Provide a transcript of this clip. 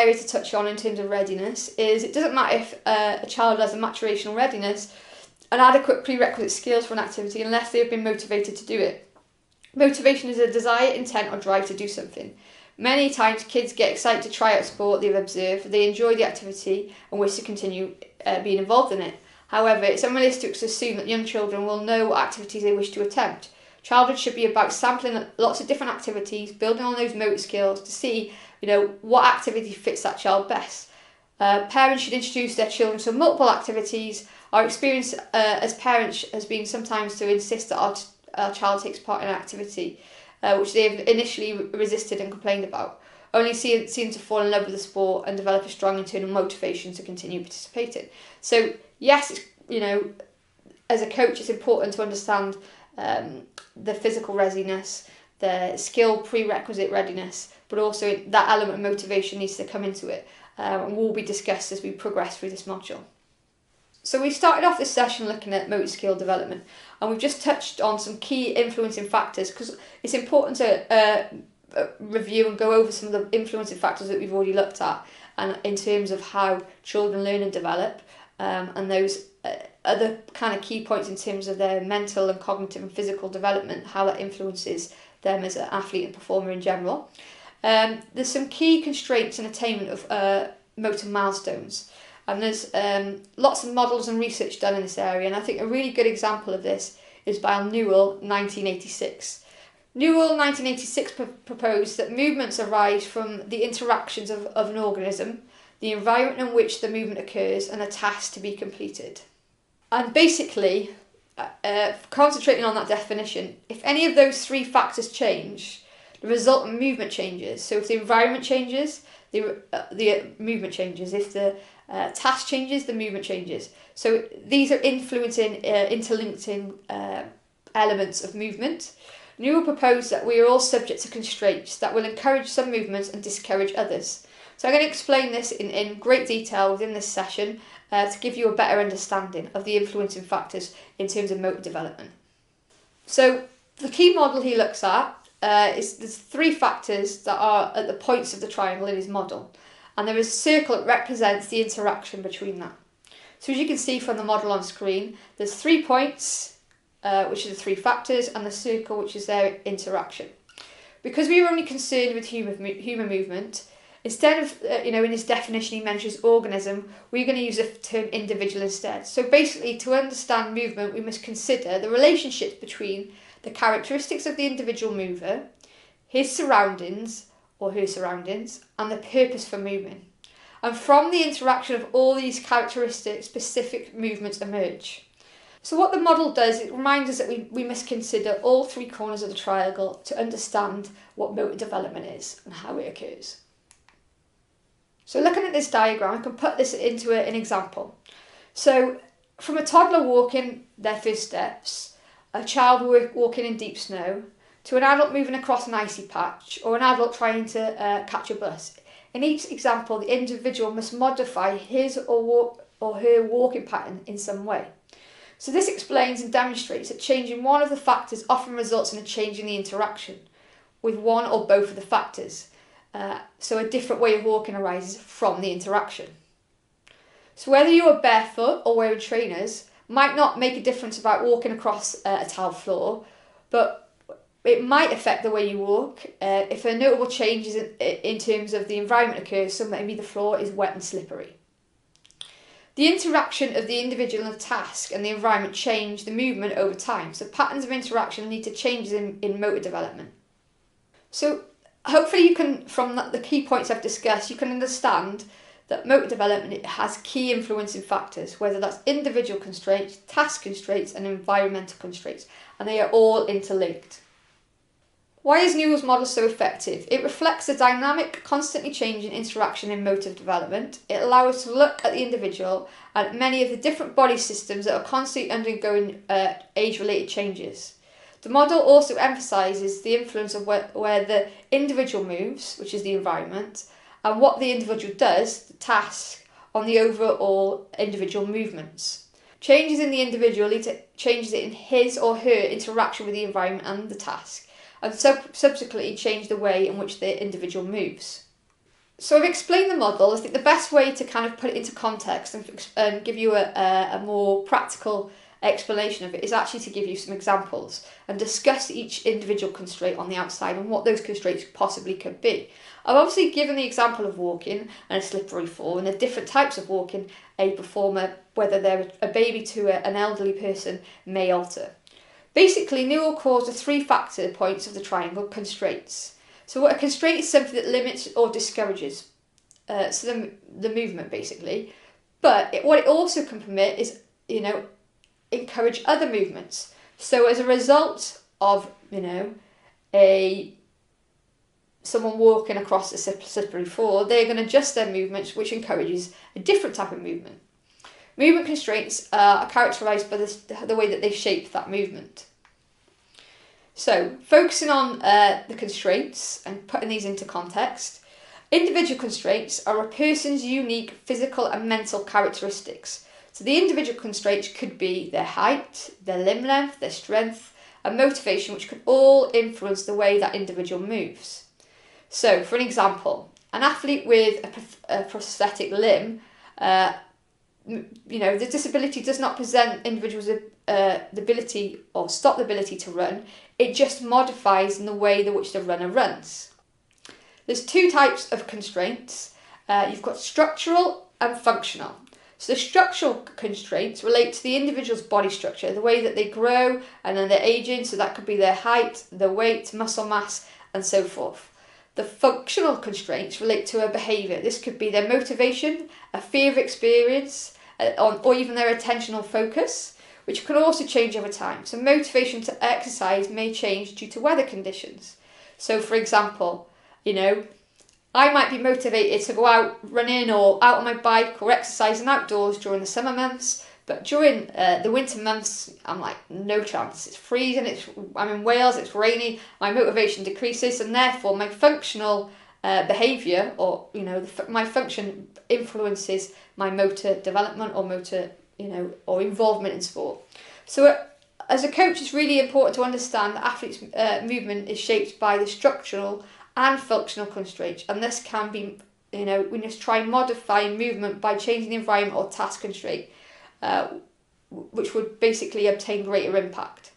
area to touch on in terms of readiness is it doesn't matter if a child has a maturational readiness, an adequate prerequisite skills for an activity, unless they have been motivated to do it. Motivation is a desire, intent or drive to do something. Many times kids get excited to try out sport they've observed, they enjoy the activity and wish to continue being involved in it. However, it's unrealistic to assume that young children will know what activities they wish to attempt. Childhood should be about sampling lots of different activities, building on those motor skills to see, what activity fits that child best. Parents should introduce their children to multiple activities. Our experience as parents has been sometimes to insist that our child takes part in an activity which they've initially resisted and complained about, only seem to fall in love with the sport and develop a strong internal motivation to continue participating. So yes, as a coach, it's important to understand the physical readiness, the skill prerequisite readiness, but also that element of motivation needs to come into it and will be discussed as we progress through this module. So we started off this session looking at motor skill development, and we've just touched on some key influencing factors because it's important to review and go over some of the influencing factors that we've already looked at, and in terms of how children learn and develop, and those other kind of key points in terms of their mental and cognitive and physical development, how that influences them as an athlete and performer in general. There's some key constraints in attainment of motor milestones. And there's lots of models and research done in this area, and I think a really good example of this is by Newell, 1986. Newell, 1986, proposed that movements arise from the interactions of an organism, the environment in which the movement occurs, and a task to be completed. And basically, concentrating on that definition, if any of those three factors change, the resultant movement changes. So if the environment changes, the movement changes. If the task changes, the movement changes. So these are influencing, interlinking elements of movement. Newell proposed that we are all subject to constraints that will encourage some movements and discourage others. So I'm going to explain this in great detail within this session to give you a better understanding of the influencing factors in terms of motor development. So the key model he looks at there's three factors that are at the points of the triangle in his model, and there is a circle that represents the interaction between that. So as you can see from the model on screen, there's 3 points, which are the three factors, and the circle, which is their interaction. Because we were only concerned with human movement, instead of, in his definition he mentions organism, we're going to use the term individual instead. So basically, to understand movement, we must consider the relationships between the characteristics of the individual mover, his surroundings or her surroundings, and the purpose for moving. And from the interaction of all these characteristics, specific movements emerge. So what the model does, it reminds us that we must consider all three corners of the triangle to understand what motor development is and how it occurs. So looking at this diagram, I can put this into an example. So from a toddler walking their first steps, a child walking in deep snow, to an adult moving across an icy patch, or an adult trying to catch a bus. In each example, the individual must modify his or her walking pattern in some way. So this explains and demonstrates that changing one of the factors often results in a change in the interaction with one or both of the factors. So a different way of walking arises from the interaction. So whether you are barefoot or wearing trainers might not make a difference about walking across a tile floor, but it might affect the way you walk if a notable change in terms of the environment occurs, so maybe the floor is wet and slippery. The interaction of the individual and the task and the environment change the movement over time, so patterns of interaction lead to changes in motor development. So hopefully you can, from the key points I've discussed, you can understand that motor development has key influencing factors, whether that's individual constraints, task constraints and environmental constraints, and they are all interlinked. Why is Newell's model so effective? It reflects the dynamic, constantly changing interaction in motor development. It allows us to look at the individual and at many of the different body systems that are constantly undergoing age-related changes. The model also emphasises the influence of where the individual moves, which is the environment, and what the individual does, the task, on the overall individual movements. Changes in the individual lead to changes in his or her interaction with the environment and the task, and subsequently change the way in which the individual moves. So I've explained the model. I think the best way to kind of put it into context and give you a more practical explanation of it is actually to give you some examples and discuss each individual constraint on the outside and what those constraints possibly could be. I've obviously given the example of walking and a slippery fall and the different types of walking a performer, whether they're a baby to an elderly person, may alter. Basically, neural cores are 3 factor points of the triangle constraints. So what a constraint is something that limits or discourages the movement, basically. But what it also can permit is, encourage other movements. So as a result of, someone walking across a slippery floor, they're going to adjust their movements, which encourages a different type of movement. Movement constraints are characterised by the way that they shape that movement. So, focusing on the constraints and putting these into context, individual constraints are a person's unique physical and mental characteristics. So the individual constraints could be their height, their limb length, their strength, and motivation, which could all influence the way that individual moves. So, for an example, an athlete with a prosthetic limb, the disability does not present individuals with the ability or stop the ability to run. It just modifies in the way in which the runner runs. There's 2 types of constraints. You've got structural and functional. So the structural constraints relate to the individual's body structure, the way that they grow and then they're aging, so that could be their height, their weight, muscle mass, and so forth. The functional constraints relate to a behaviour. This could be their motivation, a fear of experience, or even their attentional focus, which can also change over time. So motivation to exercise may change due to weather conditions. So for example, I might be motivated to go out running or out on my bike or exercising outdoors during the summer months, but during the winter months, I'm like, no chance. It's freezing, I'm in Wales, it's rainy, my motivation decreases, and therefore my functional behaviour or, my function influences my motor development or motor, or involvement in sport. So as a coach, it's really important to understand that athletes' movement is shaped by the structural and functional constraints, and this can be, we just try and modify movement by changing the environment or task constraint, which would basically obtain greater impact.